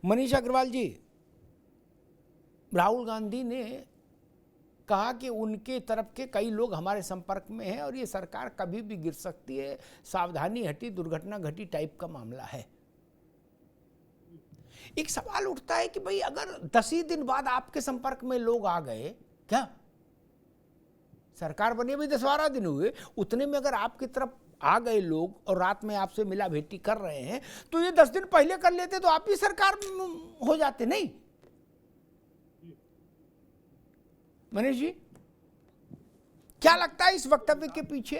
मनीष अग्रवाल जी, राहुल गांधी ने कहा कि उनके तरफ के कई लोग हमारे संपर्क में हैं और ये सरकार कभी भी गिर सकती है, सावधानी हटी दुर्घटना घटी टाइप का मामला है। एक सवाल उठता है कि भाई अगर 10 ही दिन बाद आपके संपर्क में लोग आ गए, क्या सरकार बने भी 10-12 दिन हुए, उतने में अगर आपकी तरफ आ गए लोग और रात में आपसे मिला भेटी कर रहे हैं, तो ये 10 दिन पहले कर लेते तो आप ही सरकार हो जाते, नहीं? मनीष जी, क्या लगता है इस वक्तव्य के पीछे?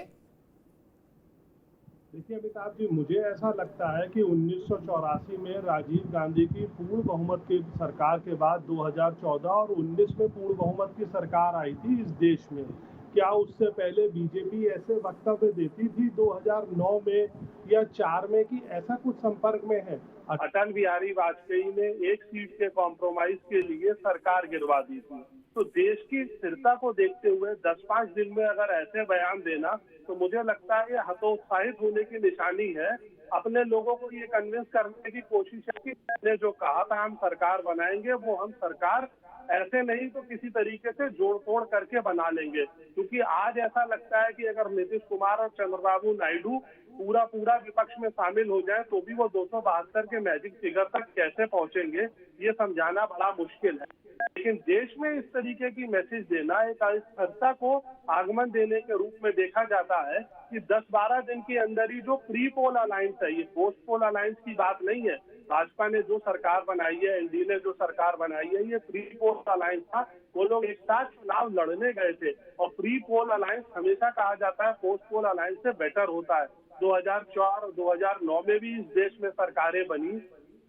देखिए अमिताभ जी, मुझे ऐसा लगता है कि 1984 में राजीव गांधी की पूर्ण बहुमत की सरकार के बाद 2014 और 19 में पूर्ण बहुमत की सरकार आई थी इस देश में। क्या उससे पहले बीजेपी ऐसे वक्तव्य देती थी 2009 में या 4 में कि ऐसा कुछ संपर्क में है? अटल बिहारी वाजपेयी ने एक सीट के कॉम्प्रोमाइज के लिए सरकार गिरवा दी थी। तो देश की स्थिरता को देखते हुए 10-5 दिन में अगर ऐसे बयान देना, तो मुझे लगता है ये हतोत्साहित होने की निशानी है। अपने लोगों को ये कन्विंस करने की कोशिश है कि मैंने जो कहा था हम सरकार बनाएंगे, वो हम सरकार ऐसे नहीं तो किसी तरीके से जोड़ तोड़ करके बना लेंगे। क्योंकि आज ऐसा लगता है कि अगर नीतीश कुमार और चंद्रबाबू नायडू पूरा विपक्ष में शामिल हो जाए तो भी वो 272 के मैजिक फिगर तक कैसे पहुंचेंगे, ये समझाना बड़ा मुश्किल है। लेकिन देश में इस तरीके की मैसेज देना एक अस्थिरता को आगमन देने के रूप में देखा जाता है कि 10-12 दिन के अंदर ही जो प्री पोल अलायंस है, ये पोस्ट पोल अलायंस की बात नहीं है। भाजपा ने जो सरकार बनाई है, एनडीए ने जो सरकार बनाई है, ये प्री पोल अलायंस था। वो लोग एक साथ चुनाव लड़ने गए थे और प्री पोल अलायंस हमेशा कहा जाता है पोस्ट पोल अलायंस से बेटर होता है। 2004 और 2009 में भी इस देश में सरकारें बनी,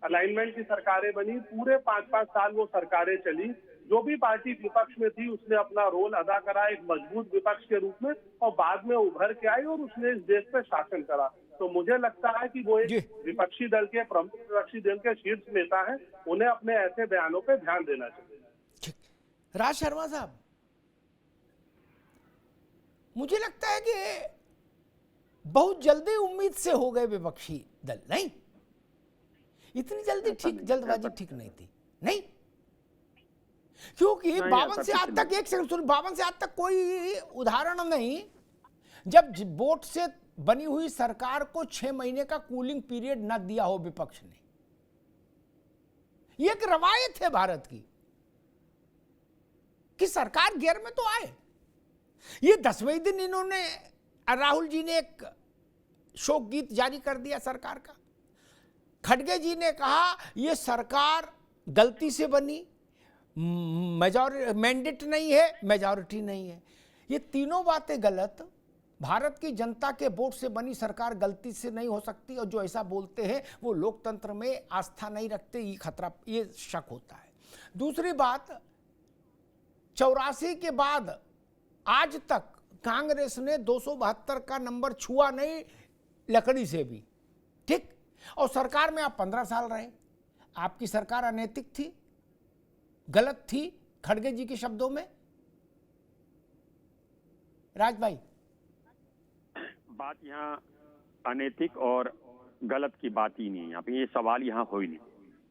अलाइनमेंट की सरकारें बनी, पूरे 5-5 साल वो सरकारें चली। जो भी पार्टी विपक्ष में थी उसने अपना रोल अदा करा एक मजबूत विपक्ष के रूप में और बाद में उभर के आई और उसने इस देश पे शासन करा। तो मुझे लगता है कि वो एक विपक्षी दल के प्रमुख विपक्षी दल के शीर्ष नेता हैं, उन्हें अपने ऐसे बयानों पे ध्यान देना चाहिए। राज शर्मा साहब, मुझे लगता है कि बहुत जल्दी उम्मीद से हो गए विपक्षी दल, नहीं? इतनी जल्दी ठीक जल्दबाजी ठीक नहीं थी, नहीं? क्योंकि 52 से आज तक, एक सेकंड सुन, 52 से आज तक कोई उदाहरण नहीं जब वोट से बनी हुई सरकार को 6 महीने का कूलिंग पीरियड न दिया हो विपक्ष ने। ये एक रवायत है भारत की कि सरकार गियर में तो आए। ये 10वें दिन इन्होंने, राहुल जी ने एक शोक गीत जारी कर दिया सरकार का। खड़गे जी ने कहा ये सरकार गलती से बनी, मैंडेट नहीं है, मेजॉरिटी नहीं है। ये तीनों बातें गलत। भारत की जनता के वोट से बनी सरकार गलती से नहीं हो सकती, और जो ऐसा बोलते हैं वो लोकतंत्र में आस्था नहीं रखते, ये खतरा, ये शक होता है। दूसरी बात, 84 के बाद आज तक कांग्रेस ने 272 का नंबर छुआ नहीं, लकड़ी से भी, ठीक? और सरकार में आप 15 साल रहे। आपकी सरकार अनैतिक थी, गलत थी, खड़गे जी के शब्दों में। राज भाई, बात यहाँ अनैतिक और गलत की बात ही नहीं है। यहाँ पे ये सवाल यहाँ हो ही नहीं।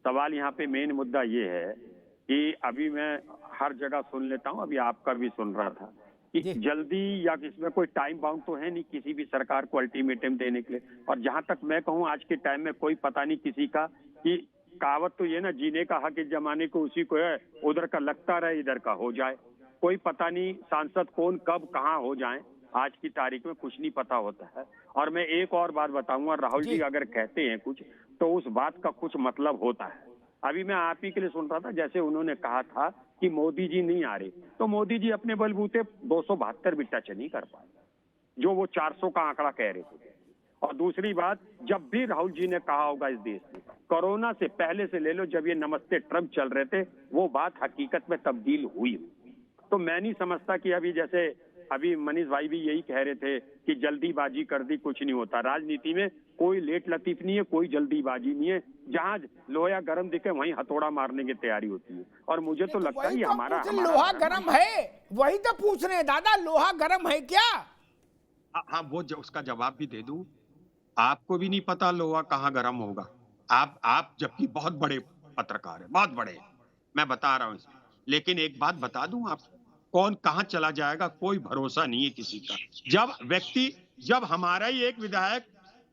सवाल यहाँ पे मेन मुद्दा ये है कि अभी मैं हर जगह सुन लेता हूँ, अभी आपका भी सुन रहा था कि जल्दी या इसमें कोई टाइम बाउंड तो है नहीं किसी भी सरकार को अल्टीमेटम देने के लिए। और जहां तक मैं कहूँ, आज के टाइम में कोई पता नहीं किसी का, कि कहावत तो ये ना, जीने का हक इस जमाने को उसी को है, उधर का लगता रहे इधर का हो जाए। कोई पता नहीं सांसद कौन कब कहाँ हो जाए, आज की तारीख में कुछ नहीं पता होता है। और मैं एक और बात बताऊंगा, राहुल जी अगर कहते हैं कुछ तो उस बात का कुछ मतलब होता है। अभी मैं आप ही के लिए सुन रहा था, जैसे उन्होंने कहा था कि मोदी जी नहीं आ रहे, तो मोदी जी अपने बलबूते 272 भी टच नहीं कर पाए, जो वो 400 का आंकड़ा कह रहे थे। और दूसरी बात, जब भी राहुल जी ने कहा होगा इस देश में, कोरोना से पहले से ले लो, जब ये नमस्ते ट्रम्प चल रहे थे, वो बात हकीकत में तब्दील हुई। तो मैं नहीं समझता कि अभी जैसे अभी मनीष भाई भी यही कह रहे थे कि जल्दीबाजी कर दी, कुछ नहीं होता। राजनीति में कोई लेट लतीफ नहीं है, कोई जल्दीबाजी नहीं है। जहां लोहा गरम दिखे वहीं हथौड़ा मारने की तैयारी होती है। और मुझे तो लगता है ये हमारा लोहा गरम है, वही तो पूछ रहे हैं दादा, लोहा गरम है क्या? हाँ, वो उसका जवाब भी दे दूं। आपको भी नहीं पता लोहा कहाँ गरम होगा। आप जबकि बहुत बड़े पत्रकार है, बहुत बड़े हैं, मैं बता रहा हूँ इसमें। लेकिन एक बात बता दूं आपको, कौन कहां चला जाएगा कोई भरोसा नहीं है किसी का। जब हमारा ही एक विधायक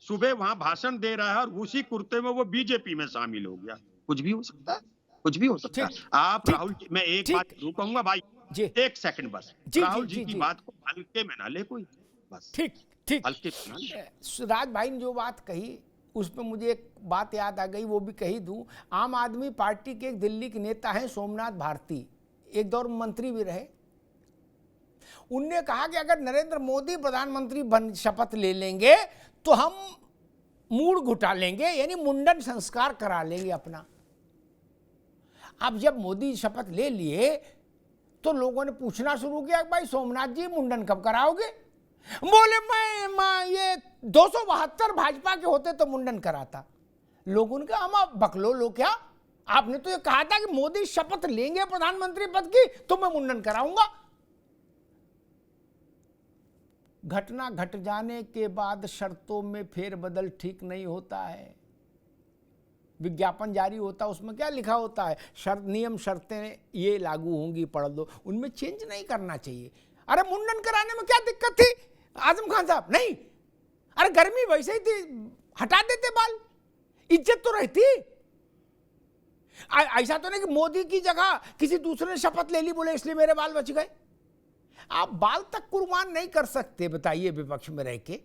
सुबह वहां भाषण दे रहा है और उसी कुर्ते में वो बीजेपी में शामिल हो गया, कुछ भी हो सकता है, कुछ भी हो सकता है। ठीक आप ठीक राहुल मैं एक बात ठीक जरूर कहूंगा भाई, जी एक सेकंड बस, जी जी राहुल जी जी की जी बात को हल्के में ना ले कोई, बस ठीक ठीक। हल्के में ना ले। राज भाई ने जो बात कही उसमें मुझे एक बात याद आ गई, वो भी कही दूं। आम आदमी पार्टी के एक दिल्ली के नेता हैं सोमनाथ भारती, एक दौर में मंत्री भी रहे। उनने कहा कि अगर नरेंद्र मोदी प्रधानमंत्री बन शपथ ले लेंगे तो हम मूड घुटा लेंगे, यानी मुंडन संस्कार करा लेंगे अपना। अब जब मोदी शपथ ले लिए तो लोगों ने पूछना शुरू किया, भाई सोमनाथ जी मुंडन कब कराओगे? बोले मैं ये 272 भाजपा के होते तो मुंडन कराता। लोगों ने कहा हम आप बकलो लो क्या, आपने तो ये कहा था कि मोदी शपथ लेंगे प्रधानमंत्री पद की तो मैं मुंडन कराऊंगा। घटना घट जाने के बाद शर्तों में फेरबदल ठीक नहीं होता है। विज्ञापन जारी होता है, उसमें क्या लिखा होता है, शर्त नियम शर्तें ये लागू होंगी, पढ़ लो, उनमें चेंज नहीं करना चाहिए। अरे मुंडन कराने में क्या दिक्कत थी आजम खान साहब? नहीं, अरे गर्मी वैसे ही थी, हटा देते बाल, इज्जत तो रहती। ऐसा तो नहीं कि मोदी की जगह किसी दूसरे ने शपथ ले ली, बोले इसलिए मेरे बाल बच गए। आप बाल तक कुर्बान नहीं कर सकते, बताइए, विपक्ष में रह के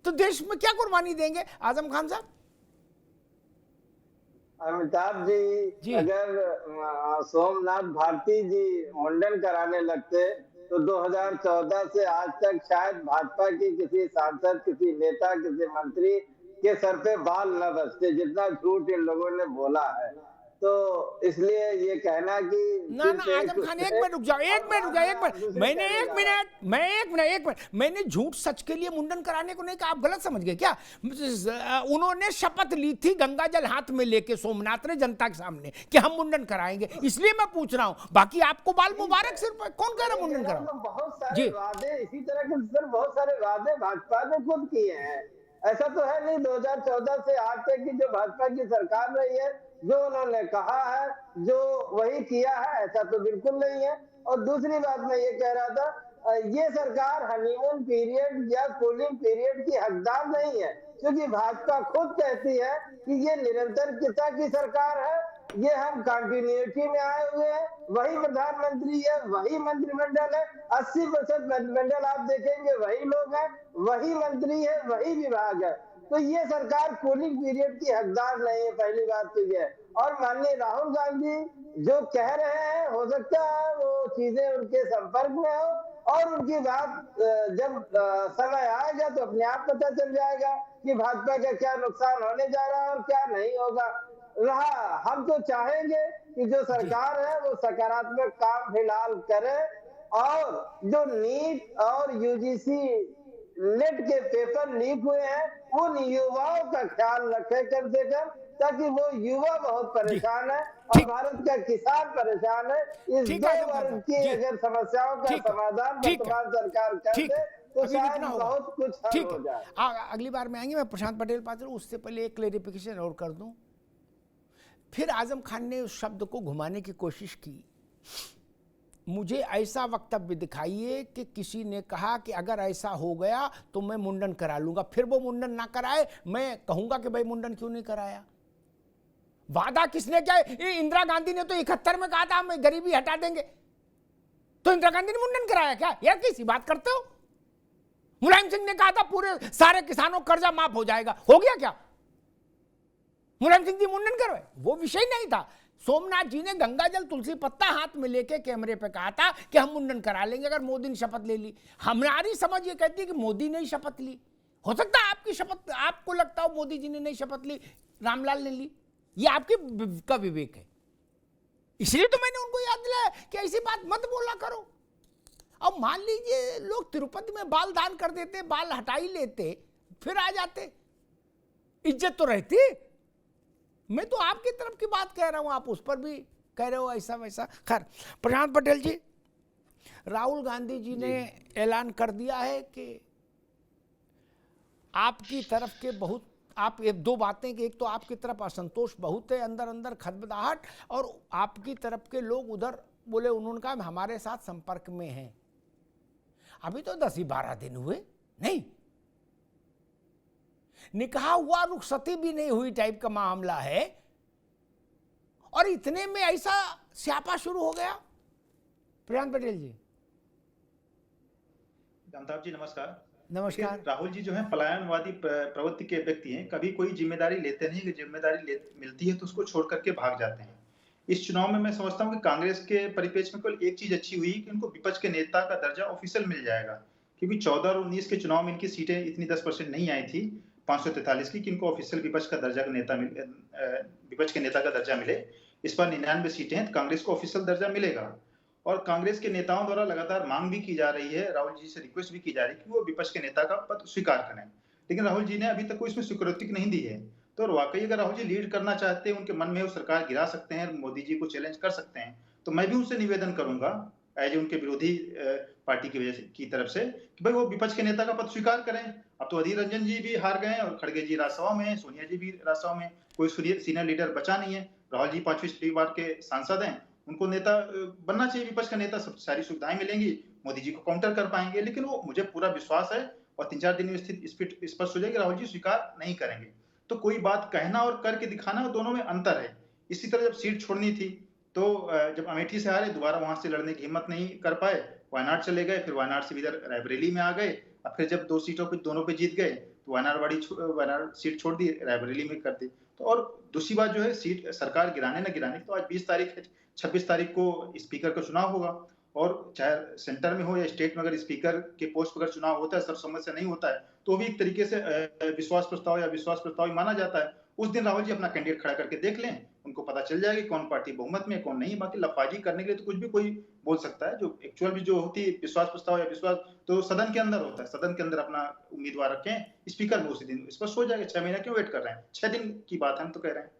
तो देश में क्या कुर्बानी देंगे आजम खान साहब? अमिताभ जी, अगर सोमनाथ भारती जी मुंडन कराने लगते तो 2014 से आज तक शायद भाजपा की किसी सांसद, किसी नेता, किसी मंत्री के सर पे बाल न बचते, जितना झूठ इन लोगों ने बोला है। तो इसलिए ये कहना कि ना आजम खान, एक मिनट रुक जाओ, एक मिनट मैंने झूठ सच के लिए मुंडन कराने को नहीं कहा, आप गलत समझ गए क्या? उन्होंने शपथ ली थी गंगा जल हाथ में लेके सोमनाथ ने जनता के सामने कि हम मुंडन कराएंगे, इसलिए मैं पूछ रहा हूं। बाकी आपको बाल मुबारक, सिर्फ कौन कह रहा मुंडन कराओ? बहुत सारे वादे, इसी तरह के सर बहुत सारे वादे भाजपा ने खुद किए हैं। ऐसा तो है नहीं 2014 से आज तक की जो भाजपा की सरकार रही है, जो उन्होंने कहा है जो वही किया है, ऐसा तो बिल्कुल नहीं है। और दूसरी बात मैं ये कह रहा था, ये सरकार हनीमून पीरियड या कूलिंग पीरियड की हकदार नहीं है, क्योंकि भाजपा खुद कहती है कि ये निरंतरता की सरकार है, ये हम कंटिन्यूटी में आए हुए हैं, वही प्रधानमंत्री है, वही मंत्रिमंडल है, 80% मंत्रिमंडल आप देखेंगे वही लोग हैं, वही मंत्री है, वही विभाग है। तो ये सरकार कूलिंग पीरियड की हकदार नहीं है, पहली बात तो ये। और माननीय राहुल गांधी जो कह रहे हैं, हो सकता है वो चीजें उनके संपर्क में हो और उनकी बात जब समय आएगा तो अपने आप पता चल जाएगा कि भाजपा का क्या नुकसान होने जा रहा है और क्या नहीं होगा। हम तो चाहेंगे कि जो सरकार है वो सकारात्मक काम फिलहाल करे और जो नीट और यूजीसी नेट के पेपर लीक हुए हैं उन युवाओं का ख्याल रखे कम से कम, ताकि वो युवा बहुत परेशान है और भारत का किसान परेशान है। इस दो वर्ग की अगर समस्याओं का समाधान वर्तमान सरकार कर दे तो शायद बहुत कुछ हल हो जाए। अगली बार में आएंगे, मैं प्रशांत पटेल पात्र, उससे पहले एक क्लेरिफिकेशन और कर दूं। फिर आजम खान ने उस शब्द को घुमाने की कोशिश की, मुझे ऐसा वक्तव्य दिखाइए कि किसी ने कहा कि अगर ऐसा हो गया तो मैं मुंडन करा लूंगा, फिर वो मुंडन ना कराए, मैं कहूंगा कि भाई मुंडन क्यों नहीं कराया? वादा किसने किया? इंदिरा गांधी ने तो 71 में कहा था हम गरीबी हटा देंगे, तो इंदिरा गांधी ने मुंडन कराया क्या? यार कैसी बात करते हो? मुलायम सिंह ने कहा था पूरे सारे किसानों का कर्जा माफ हो जाएगा, हो गया क्या? मुलायम सिंह जी मुंडन करवाए, वो विषय नहीं था। सोमनाथ जी ने गंगा जल तुलसी पत्ता हाथ में लेके कैमरे पे कहा था कि हम मुंडन करा लेंगे अगर मोदी ने शपथ ले ली। हमारी समझ ये कहती है कि मोदी ने ही शपथ ली, हो सकता है आपकी शपथ, आपको लगता हो मोदी जी ने नहीं शपथ ली, रामलाल ने ली, ये आपके का विवेक है, इसलिए तो मैंने उनको याद दिलाया कि ऐसी बात मत बोला करो। अब मान लीजिए लोग तिरुपति में बाल दान कर देते, बाल हटा ही लेते, फिर आ जाते, इज्जत तो रहती। मैं तो आपकी तरफ की बात कह रहा हूं, आप उस पर भी कह रहे हो ऐसा वैसा। खैर, प्रशांत पटेल जी, राहुल गांधी जी ने ऐलान कर दिया है कि आपकी तरफ के बहुत आप ये दो बातें कि एक तो आपकी तरफ असंतोष बहुत है, अंदर अंदर खदबदाहट, और आपकी तरफ के लोग उधर बोले, उन्होंने कहा हमारे साथ संपर्क में हैं। अभी तो 10 ही 12 दिन हुए, नहीं निकाह हुआ, रुखसती भी नहीं हुई टाइप का मामला है, और इतने में ऐसा स्यापा शुरू हो गया। प्रियांक पटेल जी। अमिताभ जी नमस्कार। नमस्कार। देखिए, राहुल जी जो है पलायनवादी प्रवृत्ति के व्यक्ति हैं, कभी कोई जिम्मेदारी लेते नहीं कि जिम्मेदारी मिलती है तो उसको छोड़ करके भाग जाते हैं। इस चुनाव में मैं समझता हूँ कि कांग्रेस के परिप्रेक्ष्य में केवल एक चीज अच्छी हुई कि उनको विपक्ष के नेता का दर्जा ऑफिशियल मिल जाएगा, क्योंकि 14 और 19 के चुनाव में इनकी सीटें इतनी 10% नहीं आई थी 543 की कि इनको ऑफिशियल विपक्ष का दर्जा विपक्ष के नेता का दर्जा मिले। इस बार 99 सीटें हैं, कांग्रेस को ऑफिशियल दर्जा मिलेगा। और कांग्रेस के नेताओं द्वारा लगातार मांग भी की जा रही है, राहुल जी से रिक्वेस्ट भी की जा रही है कि वो विपक्ष के नेता का पद स्वीकार करें, लेकिन राहुल जी ने अभी तक कोई इसमें स्वीकृति नहीं दी है। तो वाकई अगर राहुल जी लीड करना चाहते हैं, उनके मन में वो सरकार गिरा सकते हैं, मोदी जी को चैलेंज कर सकते हैं, तो मैं भी उनसे निवेदन करूंगा एज उनके विरोधी पार्टी की वजह की तरफ से कि भाई वो विपक्ष के नेता का पद स्वीकार करें। अब तो अधीर रंजन जी भी हार गए और खड़गे जी राज्यसभा में, सोनिया जी भी राज्यसभा में, कोई सीनियर लीडर बचा नहीं है। राहुल जी 5वीं बार के सांसद हैं, उनको नेता बनना चाहिए, विपक्ष का नेता, सब सारी सुविधाएं मिलेंगी, मोदी जी को काउंटर कर पाएंगे। लेकिन वो मुझे पूरा विश्वास है और 3-4 दिन में स्थिति स्पष्ट हो जाएगी, राहुल जी स्वीकार नहीं करेंगे। तो कोई बात कहना और करके दिखाना, दोनों में अंतर है। इसी तरह जब सीट छोड़नी थी तो जब अमेठी से हारे, दोबारा वहां से लड़ने की हिम्मत नहीं कर पाए, वायनाड चले गए, फिर वायनाड से इधर रायबरेली में आ गए, अब फिर जब 2 सीटों पे दोनों पे जीत गए तो वायनाड सीट छोड़ दी, रायबरेली में कर दी। तो और दूसरी बात जो है, सीट सरकार गिराने न गिराने, तो आज 20 तारीख है, 26 तारीख को स्पीकर का चुनाव होगा, और चाहे सेंटर में हो या स्टेट में, अगर स्पीकर के पोस्ट पर अगर चुनाव होता है, सर्वसम्मति से नहीं होता है, तो भी एक तरीके से विश्वास प्रस्ताव या विश्वास प्रस्ताव ही माना जाता है। उस दिन राहुल जी अपना कैंडिडेट खड़ा करके देख लें, उनको पता चल जाएगी कौन पार्टी बहुमत में कौन नहीं। बाकी लफाजी करने के लिए तो कुछ भी कोई बोल सकता है, जो एक्चुअल भी जो होती है विश्वास प्रस्ताव या विश्वास, तो सदन के अंदर होता है, सदन के अंदर अपना उम्मीदवार रखें, स्पीकर में उसी दिन स्पष्ट हो जाएगा। 6 महीने क्यों वेट कर रहे हैं, 6 दिन की बात है, हम तो कह रहे हैं।